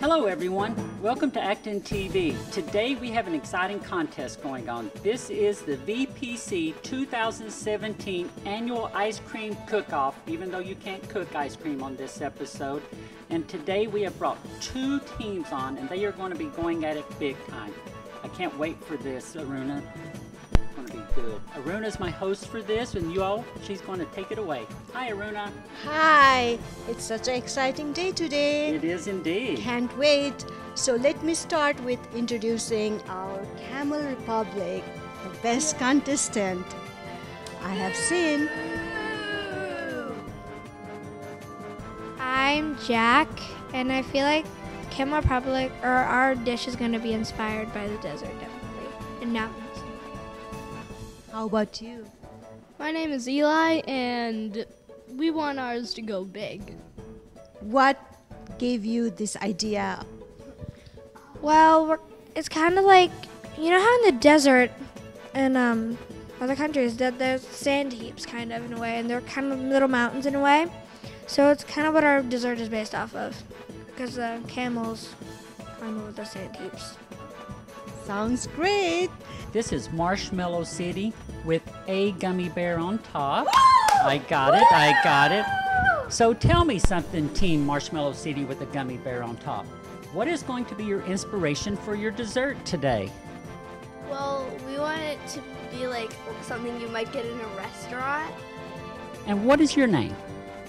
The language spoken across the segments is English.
Hello everyone, welcome to ActonTV. Today we have an exciting contest going on. This is the VPC 2017 Annual Ice Cream Cook-Off, even though you can't cook ice cream on this episode. And today we have brought two teams on and they are going to be going at it big time. I can't wait for this, Aruna. It's going to be good. Aruna's my host for this and she's going to take it away. Hi Aruna. Hi, it's such an exciting day today. It is indeed. Can't wait. So let me start with introducing our Camel Republic, the best contestant I have seen. I'm Jack, and I feel like Camel Republic, or our dish, is going to be inspired by the desert, definitely, and mountains. How about you? My name is Eli, and we want ours to go big. What gave you this idea? Well, it's kind of like, you know how in the desert in other countries that there's sand heaps, kind of, in a way, and they're kind of little mountains in a way. So it's kind of what our dessert is based off of, because the camels climb over the sand heaps. Sounds great. This is Marshmallow City with a gummy bear on top. I got it. So tell me something, Team Marshmallow City with a gummy bear on top. What is going to be your inspiration for your dessert today? Well, we want it to be like something you might get in a restaurant. And what is your name?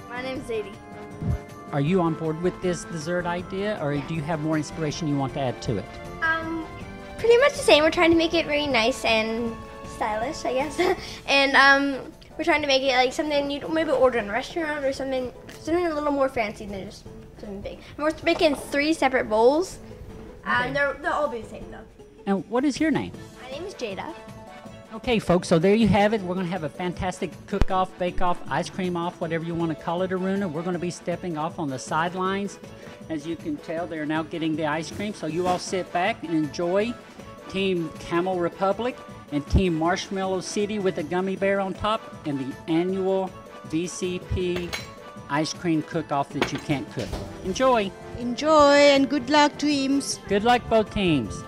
My name's Zadie. Are you on board with this dessert idea, or do you have more inspiration you want to add to it? Pretty much the same. We're trying to make it very nice and stylish, I guess. And we're trying to make it like something you'd maybe order in a restaurant or something a little more fancy than just something big. And we're making 3 separate bowls. Okay. They'll all be the same though. And what is your name? My name is Jada. Okay, folks, so there you have it. We're going to have a fantastic cook-off, bake-off, ice cream off, whatever you want to call it, Aruna. We're going to be stepping off on the sidelines. As you can tell, they're now getting the ice cream. So you all sit back and enjoy Team Camel Republic and Team Marshmallow City with a gummy bear on top and the annual VCP ice cream cook-off that you can't cook. Enjoy. Enjoy and good luck, teams. Good luck, both teams.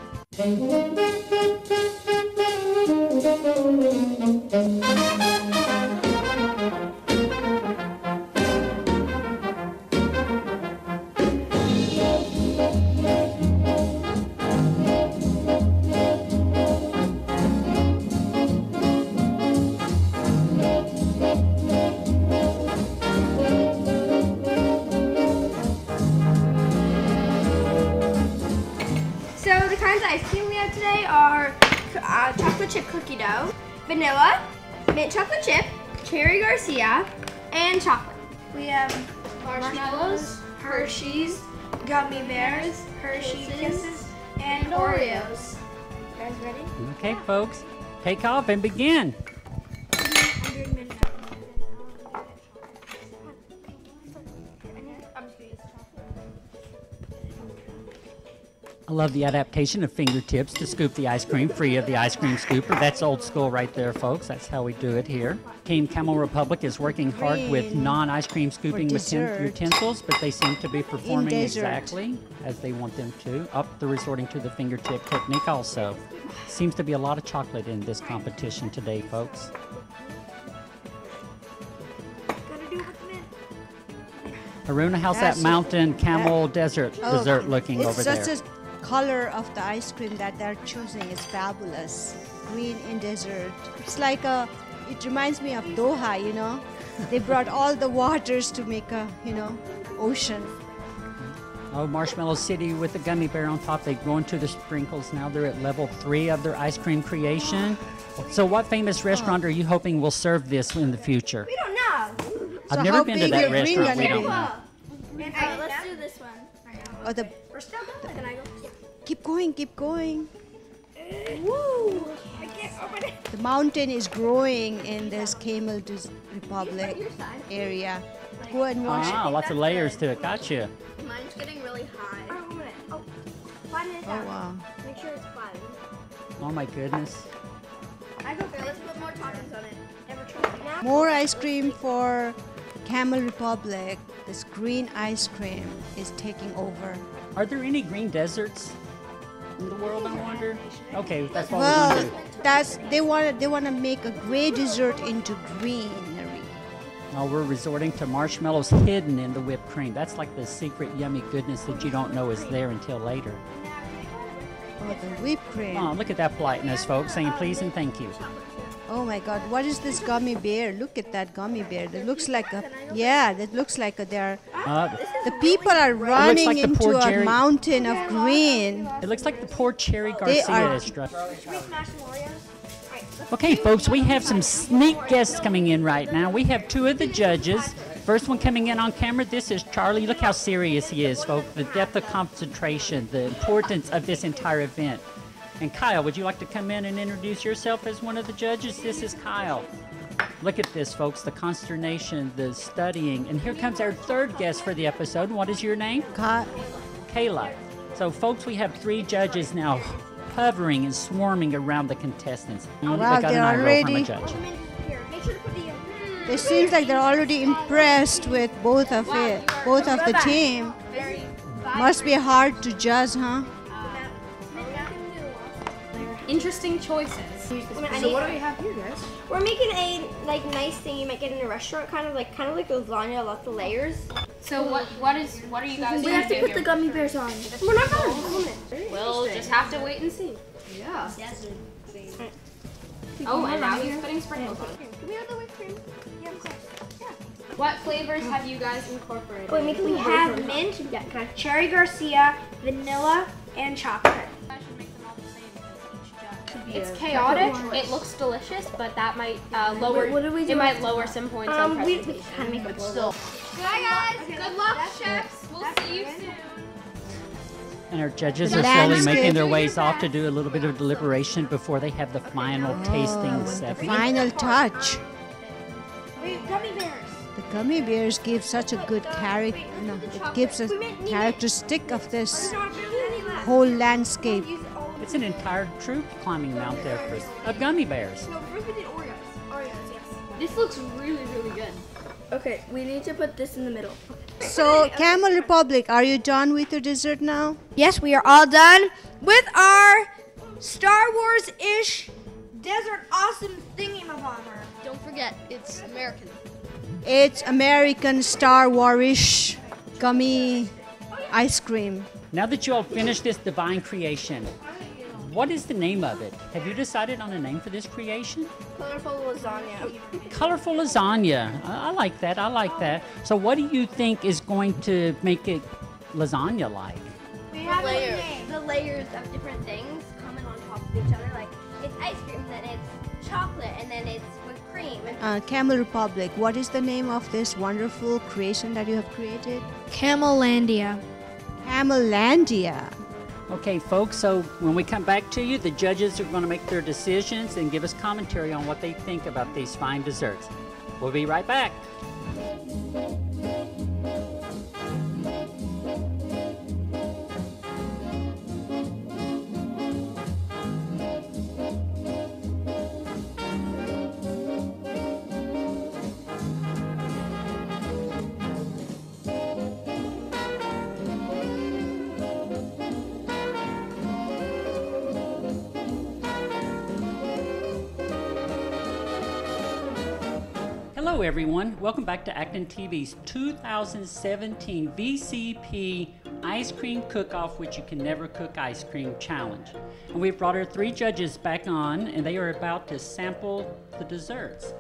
So the kinds of ice cream we have today are chocolate chip cookie dough, vanilla, mint chocolate chip, cherry Garcia, and chocolate. We have marshmallows, Hershey's, gummy bears, Hershey Kisses, and Oreos. You guys ready? Okay, folks, take off and begin. I love the adaptation of fingertips to scoop the ice cream free of the ice cream scooper. That's old school right there, folks. That's how we do it here. Team Camel Republic is working hard with non-ice cream scooping utensils, but they seem to be performing exactly as they want them to. They're resorting to the fingertip technique also. Seems to be a lot of chocolate in this competition today, folks. Aruna, how's that mountain camel dessert looking over there? It's just the color of the ice cream that they're choosing is fabulous. Green in desert. It's like it reminds me of Doha, you know. They brought all the waters to make a, ocean. Oh, Marshmallow City with the gummy bear on top. They've gone to the sprinkles now. They're at level 3 of their ice cream creation. So what famous restaurant are you hoping will serve this in the future? We don't know. I've never been to that restaurant. We don't know. Let's do this one. We're still going. Can I go? Yeah. Keep going, keep going. Woo! I can't open it. The mountain is growing in this Camel Republic area. Go and watch it. Wow, lots of layers to it. Gotcha. Mine's getting really high. Flatten it down. Oh, wow. Make sure it's flattened. Oh my goodness. Okay, let's put more toppings on it. Never tried that. More ice cream for Camel Republic. This green ice cream is taking over. Are there any green deserts in the world, I wonder? Okay, that's what we're Well, going to do. they want to make a gray dessert into greenery. Oh, we're resorting to marshmallows hidden in the whipped cream. That's like the secret yummy goodness that you don't know is there until later. Oh, the whipped cream. Oh, look at that politeness, folks, saying please and thank you. Oh my God, what is this gummy bear? Look at that gummy bear. That looks like a, yeah, that looks like a, the people are running like the into poor a Jerry. mountain of green. It looks like the poor Cherry They Garcia are- is struck. Okay, folks, we have some sneak guests coming in right now. We have two of the judges. First one coming in on camera, this is Charlie. Look how serious he is, folks. The depth of concentration, the importance of this entire event. And Kyle, would you like to come in and introduce yourself as one of the judges? This is Kyle. Look at this, folks, the consternation, the studying. And here comes our third guest for the episode. What is your name? Kayla. So, folks, we have three judges now hovering and swarming around the contestants. Wow, They got an they're eye roll from a already- judge. It seems like they're already impressed with both of the team. Must be hard to judge, huh? Interesting choices. So what do we have here, guys? We're making a nice thing you might get in a restaurant, kind of like lasagna, lots of layers. So what are you guys We going have to to do put the here? gummy bears on. We're not gonna ruin it. We'll just have to wait and see. Yeah. Oh, and now he's putting sprinkles on. Can we have the whipped cream? Yeah, of course. Yeah. What flavors have you guys incorporated? We have mint, we've got cherry Garcia, vanilla, and chocolate. I should make them all the same because each judge. It's chaotic. It looks delicious, but that might lower. What do we do It might with- lower some points on We presentation. kind of make a But still. Bye guys. Good luck, chefs. We'll see you soon. And our judges are Landscape. slowly making their ways off to do a little bit of deliberation before they have the final tasting The session. final touch. Wait, gummy bears. The gummy bears give such a good character. No, it gives a characteristic of this whole landscape. It's an entire troop climbing Mount Everest of gummy bears. No, first we did Oreos. Oreos, yes. This looks really, really good. Okay, we need to put this in the middle. So, Camel Republic, are you done with your dessert now? Yes, we are all done with our Star Wars-ish desert awesome thingy-mabobber. Don't forget, it's American. It's American Star Wars-ish gummy ice cream. Now that you all finished this divine creation, what is the name of it? Have you decided on a name for this creation? Colorful lasagna. Colorful lasagna. I like that. I like that. So what do you think is going to make it lasagna-like? We have The layers of different things coming on top of each other. Like it's ice cream, then it's chocolate, and then it's whipped cream. And Camel Republic, what is the name of this wonderful creation that you have created? Camelandia. Camelandia. Okay, folks, so when we come back to you, the judges are going to make their decisions and give us commentary on what they think about these fine desserts. We'll be right back. Hello, everyone. Welcome back to ActonTV's 2017 VCP Ice Cream Cook-Off, which you can never cook ice cream challenge. And we've brought our three judges back on, and they are about to sample the desserts.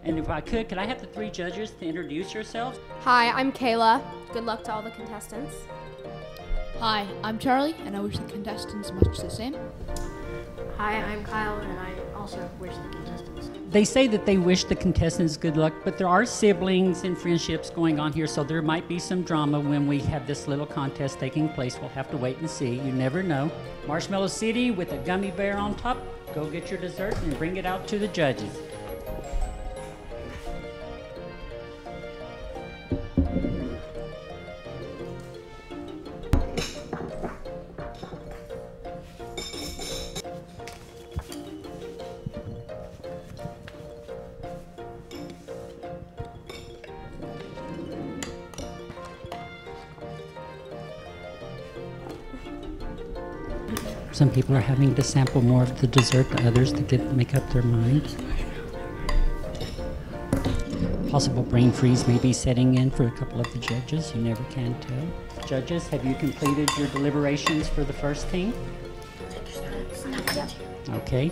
And if I could I have the three judges to introduce yourselves? Hi, I'm Kayla. Good luck to all the contestants. Hi, I'm Charlie, and I wish the contestants much the same. Hi, I'm Kyle, and I also wish the contestants. They say that they wish the contestants good luck, but there are siblings and friendships going on here, so there might be some drama when we have this little contest taking place. We'll have to wait and see. You never know. Marshmallow City with a gummy bear on top. Go get your dessert and bring it out to the judges. Some people are having to sample more of the dessert than others to make up their minds. Possible brain freeze may be setting in for a couple of the judges. You never can tell. Judges, have you completed your deliberations for the first team? Okay,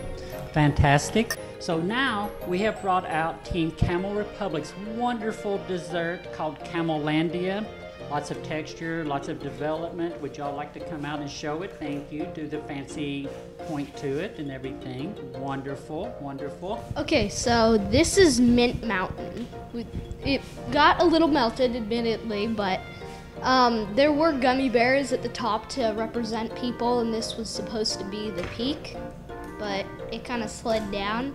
fantastic. So now we have brought out Team Camel Republic's wonderful dessert called Camelandia. Lots of texture, lots of development. Would y'all like to come out and show it? Thank you. Do the fancy point to it and everything. Wonderful, wonderful. Okay, so this is Mint Mountain. It got a little melted, admittedly, but there were gummy bears at the top to represent people, and this was supposed to be the peak, but it kind of slid down.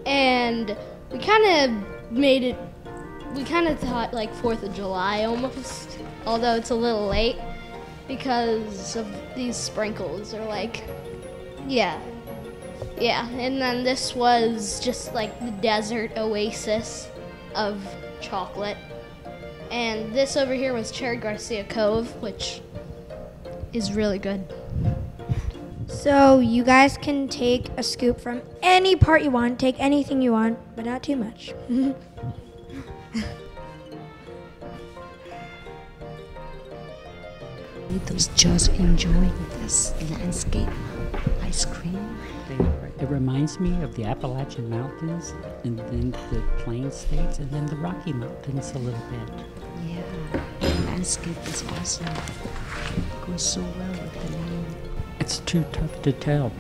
And we kind of made it, we kind of thought like 4th of July almost, although it's a little late because of these sprinkles are like, yeah. And then this was just like the desert oasis of chocolate. And this over here was Cherry Garcia Cove, which is really good. So you guys can take a scoop from any part you want, take anything you want, but not too much. Those just enjoying this landscape ice cream. It reminds me of the Appalachian Mountains, and then the Plain States, and then the Rocky Mountains a little bit. Yeah, the landscape is awesome. It goes so well with the name. It's too tough to tell,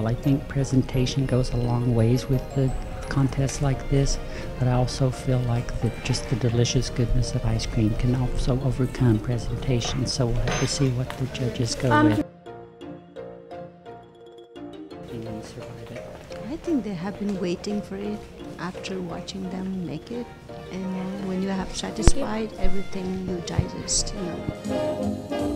I think presentation goes a long ways with the contests like this, but I also feel like just the delicious goodness of ice cream can also overcome presentation, so we'll have to see what the judges go with. I think they have been waiting for it after watching them make it, and when you have satisfied everything, you digest, you know.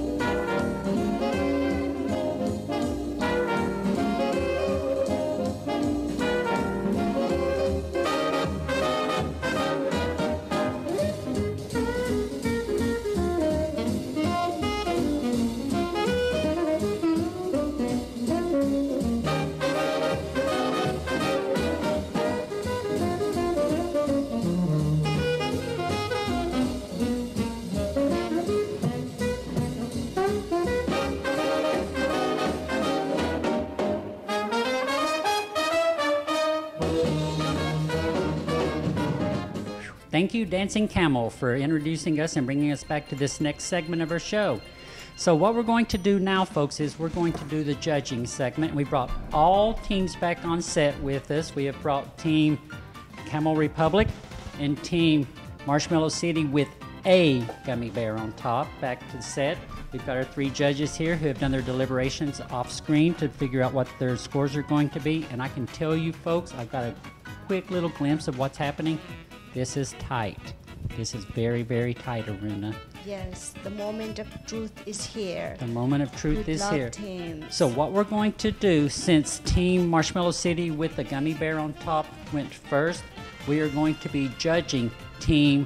Thank you, Dancing Camel, for introducing us and bringing us back to this next segment of our show. So what we're going to do now, folks, is we're going to do the judging segment. We brought all teams back on set with us. We have brought Team Camel Republic and Team Marshmallow City with a gummy bear on top back to the set. We've got our 3 judges here who have done their deliberations off screen to figure out what their scores are going to be. And I can tell you, folks, I've got a quick little glimpse of what's happening. This is tight. This is very, very tight, Aruna. Yes, the moment of truth is here. The moment of truth is here. Teams. So what we're going to do, since Team Marshmallow City with the gummy bear on top went first, we are going to be judging Team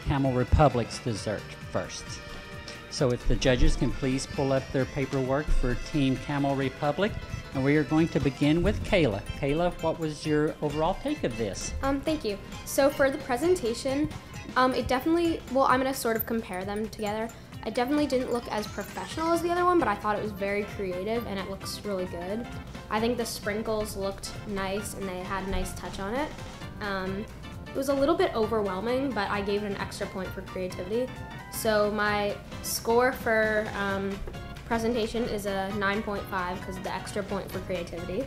Camel Republic's dessert first. So if the judges can please pull up their paperwork for Team Camel Republic. And we are going to begin with Kayla. Kayla, what was your overall take of this? Thank you. So for the presentation, it definitely, well, I'm gonna sort of compare them together. It definitely didn't look as professional as the other one, but I thought it was very creative and it looks really good. I think the sprinkles looked nice and they had a nice touch on it. It was a little bit overwhelming, but I gave it an extra point for creativity. So my score for presentation is a 9.5 because of the extra point for creativity.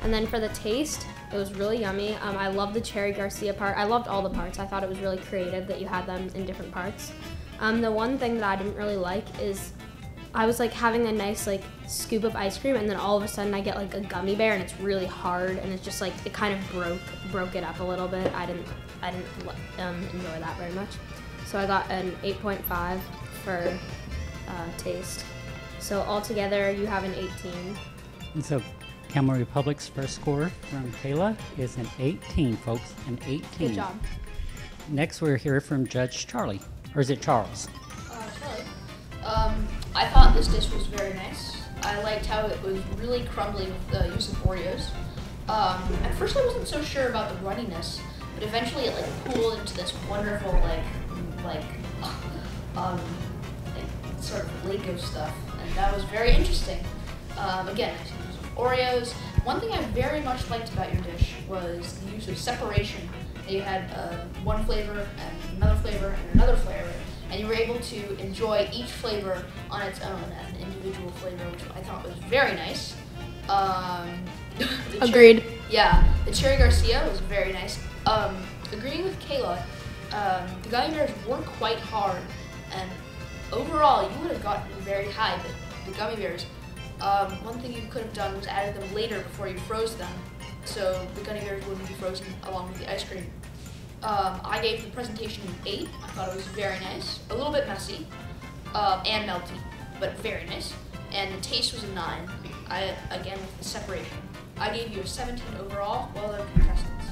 And then for the taste, it was really yummy. I loved the Cherry Garcia part. I loved all the parts. I thought it was really creative that you had them in different parts. The one thing that I didn't really like is I was like having a nice like scoop of ice cream, and then all of a sudden I get like a gummy bear and it's really hard, and it's just like it kind of broke it up a little bit. I didn't enjoy that very much. So I got an 8.5 for taste. So altogether, you have an 18. And so Camel Republic's first score from Kayla is an 18, folks, an 18. Good job. Next, we'll hear from Judge Charlie, or is it Charles? Charlie. I thought this dish was very nice. I liked how it was really crumbly with the use of Oreos. At first I wasn't so sure about the runniness, but eventually it like cooled into this wonderful like sort of lake of stuff, and that was very interesting. Again, Oreos. One thing I very much liked about your dish was the use of separation. You had one flavor and another flavor and another flavor, and you were able to enjoy each flavor on its own as an individual flavor, which I thought was very nice. Agreed. The Cherry Garcia was very nice. Agreeing with Kayla, the gummy bears weren't quite hard, and overall you would have gotten very high, but the gummy bears, one thing you could have done was added them later before you froze them, so the gummy bears wouldn't be frozen along with the ice cream. I gave the presentation an 8. I thought it was very nice, a little bit messy, and melty, but very nice. And the taste was a 9. Again, with the separation. I gave you a 17 overall. Well done, contestants.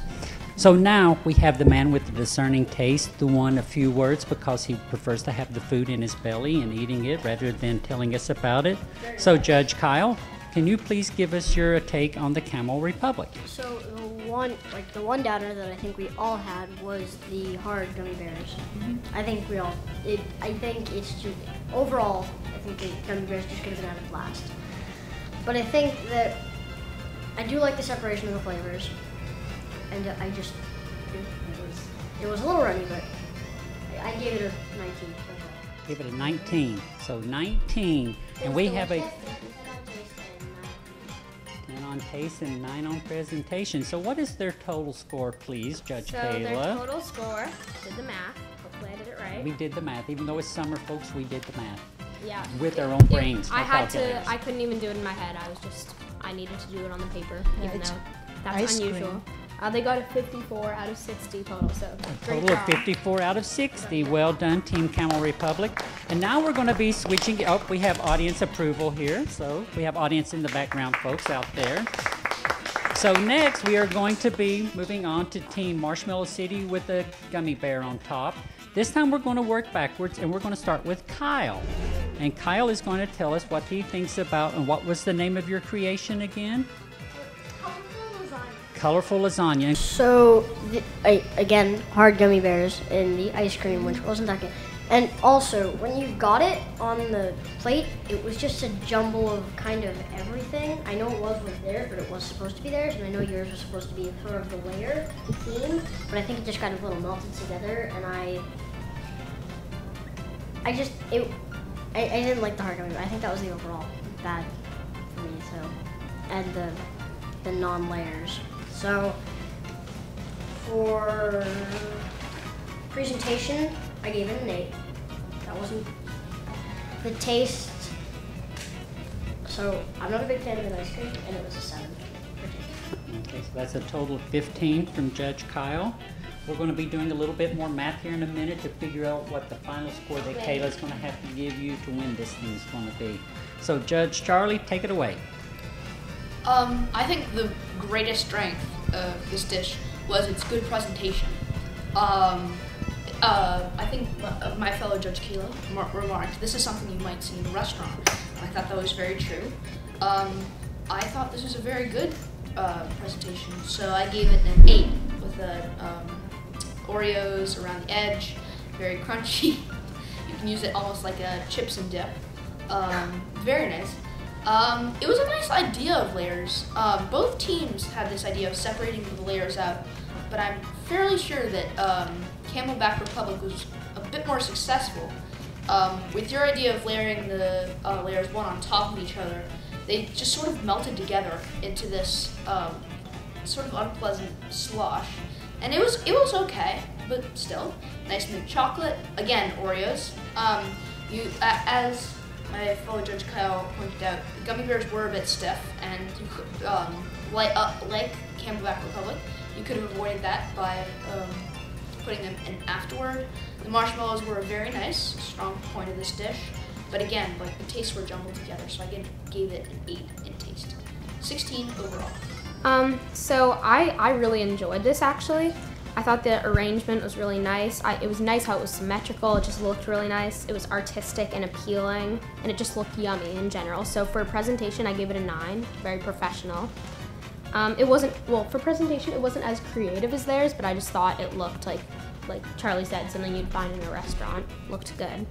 So now we have the man with the discerning taste, the one a few words because he prefers to have the food in his belly and eating it rather than telling us about it. So Judge Kyle, can you please give us your take on the Camel Republic? So the one downer that I think we all had was the hard gummy bears. I think it's just, overall, I think the gummy bears just could have been added last. But I think that I do like the separation of the flavors, and it was a little runny, but I gave it a 19. Give it a 19. So 19, and we have a 10 on taste and 9 on presentation. So what is their total score, please, Judge Kayla? So their total score, did the math. Hopefully I did it right. We did the math. Even though it's summer, folks, we did the math. Yeah. With our own brains. I couldn't even do it in my head. I needed to do it on the paper, even though that's unusual. They got a 54 out of 60 total, so a total of 54 out of 60. Well done, Team Camel Republic. And now we're going to be switching. Oh, we have audience approval here. So we have audience in the background, folks, out there. So next, we are going to be moving on to Team Marshmallow City with the gummy bear on top. This time we're going to work backwards, and we're going to start with Kyle. And Kyle is going to tell us what he thinks about, and what was the name of your creation again? Colorful lasagna. So, again, hard gummy bears and the ice cream, which wasn't that good. And also, when you got it on the plate, it was just a jumble of kind of everything. I know it was theirs, but it was supposed to be theirs, and I know yours was supposed to be sort of the layer theme, but I think it just got a little melted together, and I didn't like the hard gummy bear. I think that was the overall bad for me, so, and the non-layers. So, for presentation, I gave it an 8. That wasn't the taste. So, I'm not a big fan of the ice cream, and it was a 7. Okay, so that's a total of 15 from Judge Kyle. We're going to be doing a little bit more math here in a minute to figure out what the final score that Kayla's going to have to give you to win this thing is going to be. So, Judge Charlie, take it away. I think the greatest strength of this dish was its good presentation. I think my fellow Judge Kayla remarked, this is something you might see in a restaurant. I thought that was very true. I thought this was a very good presentation, so I gave it an 8 with the Oreos around the edge, very crunchy. You can use it almost like a chips and dip. Very nice. It was a nice idea of layers. Both teams had this idea of separating the layers out, but I'm fairly sure that Camelback Republic was a bit more successful. With your idea of layering the layers one on top of each other, they just sort of melted together into this sort of unpleasant slosh. And it was okay, but still, nice mint chocolate. Again, Oreos. As my fellow Judge Kyle pointed out, the gummy bears were a bit stiff, and you could, like Camelback Republic, you could have avoided that by putting them in afterward. The marshmallows were very nice, strong point of this dish, but again, like the tastes were jumbled together, so I gave it an 8 in taste. 16 overall. So I really enjoyed this actually. I thought the arrangement was really nice. It was nice how it was symmetrical. It just looked really nice. It was artistic and appealing, and it just looked yummy in general. So for presentation, I gave it a 9, very professional. It wasn't, well, for presentation, it wasn't as creative as theirs, but I just thought it looked like Charlie said, something you'd find in a restaurant. Looked good.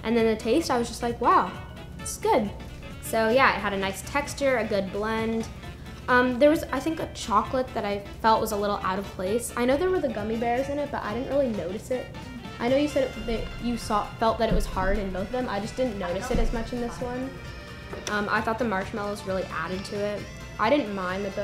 And then the taste, I was just like, wow, it's good. So yeah, it had a nice texture, a good blend. There was, I think, a chocolate that I felt was a little out of place. I know there were the gummy bears in it, but I didn't really notice it. I know you said that you felt that it was hard in both of them. I just didn't notice it as much in this one. I thought the marshmallows really added to it. I didn't mind that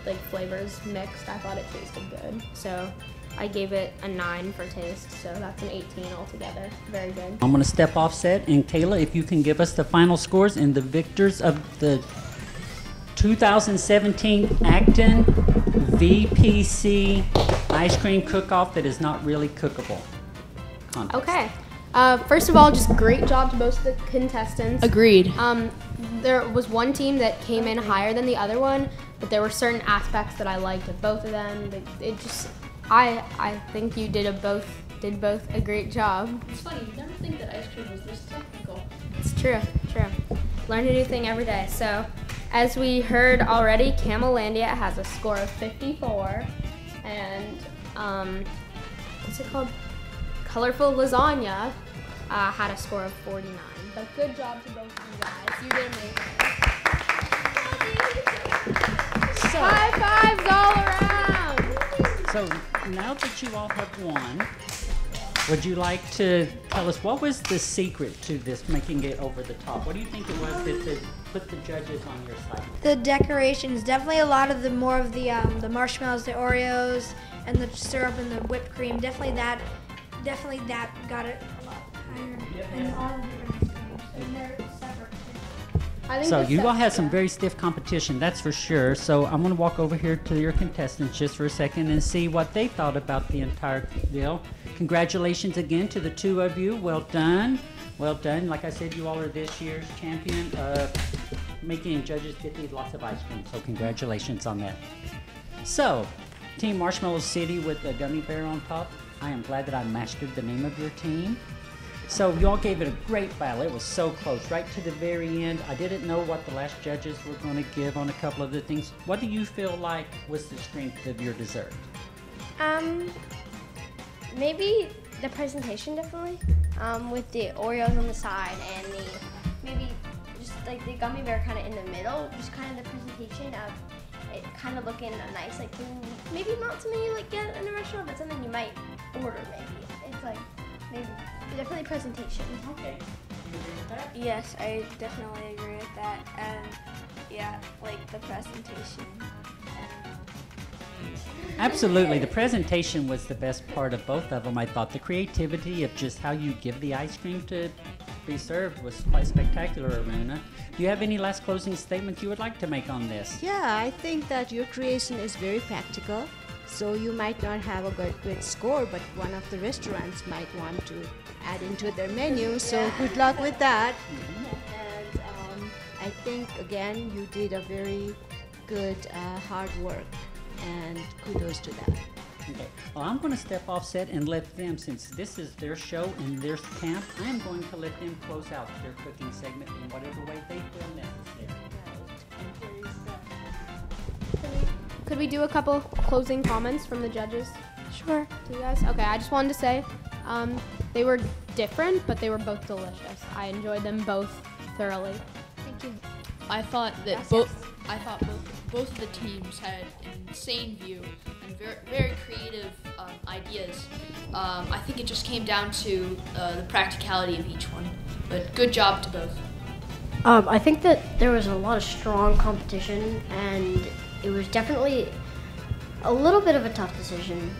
the flavors mixed. I thought it tasted good. So I gave it a 9 for taste, so that's an 18 altogether. Very good. I'm going to step off set, and Kayla, if you can give us the final scores and the victors of the 2017 Acton VPC ice cream cook-off that is not really cookable contest. Okay. First of all, just great job to both of the contestants. Agreed. There was one team that came in higher than the other one, but there were certain aspects that I liked of both of them. I think you did both a great job. It's funny, you never think that ice cream was this technical. It's true. Learn a new thing every day. So, as we heard already, Camelandia has a score of 54, and what's it called? Colorful Lasagna had a score of 49. But good job to both of you guys. You did amazing. High fives all around. So now that you all have won, would you like to tell us what was the secret to this making it over the top? What do you think it was that put the judges on your side? The decorations, definitely a lot of the marshmallows, the Oreos, and the syrup and the whipped cream. Definitely that got it a lot higher. And all of the different ice creams, and they're separate. So you all had some very stiff competition, that's for sure. So I'm going to walk over here to your contestants just for a second and see what they thought about the entire deal. Congratulations again to the two of you. Well done. Well done. Like I said, you all are this year's champion. Making judges get to eat lots of ice cream, so congratulations on that. So, Team Marshmallow City with the gummy bear on top. I am glad that I mastered the name of your team. So you all gave it a great battle. It was so close, right to the very end. I didn't know what the last judges were going to give on a couple of the things. What do you feel like was the strength of your dessert? Maybe the presentation, definitely. With the Oreos on the side and maybe just like the gummy bear kind of in the middle. Just kind of the presentation of it kind of looking nice, like maybe not something you get in a restaurant, but something you might order maybe. It's like maybe definitely presentation. Okay. You agree with that? Yes, I definitely agree with that. And yeah, the presentation. Absolutely. The presentation was the best part of both of them. I thought the creativity of just how you give the ice cream to be served was quite spectacular, Aruna. Do you have any last closing statements you would like to make on this? Yeah, I think that your creation is very practical. So you might not have a great score, but one of the restaurants might want to add into their menu. So good luck with that. And I think, again, you did a very good hard work, and kudos to that. Okay. Well, I'm going to step off set and let them, since this is their show and their camp, I am going to let them close out their cooking segment in whatever way they feel necessary. Could we do a couple closing comments from the judges? Sure. To you guys? Okay, I just wanted to say they were different, but they were both delicious. I enjoyed them both thoroughly. Thank you. I thought that both of the teams had an insane view and very creative ideas. I think it just came down to the practicality of each one. But good job to both. I think that there was a lot of strong competition, and it was definitely a little bit of a tough decision.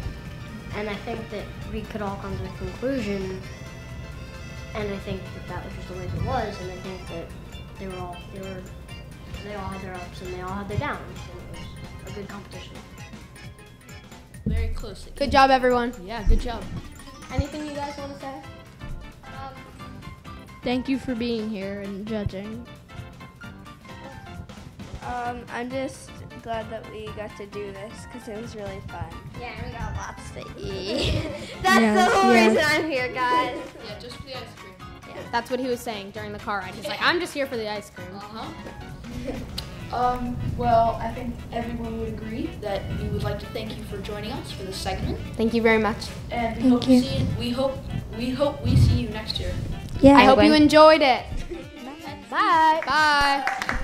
And I think that we could all come to a conclusion, and I think that was just the way it was. And I think that they all had their ups and they all had their downs. And it was a good competition. Very close. Good job, everyone. Yeah, good job. Anything you guys want to say? Thank you for being here and judging. I'm just glad that we got to do this because it was really fun. Yeah, and we got lots to eat. That's the whole reason I'm here, guys. Yeah, just for the ice cream. That's what he was saying during the car ride. He's like, I'm just here for the ice cream. Well, I think everyone would agree that we would like to thank you for joining us for this segment. Thank you very much. And we hope we see you next year. Yeah. I hope you enjoyed it. Bye. Bye.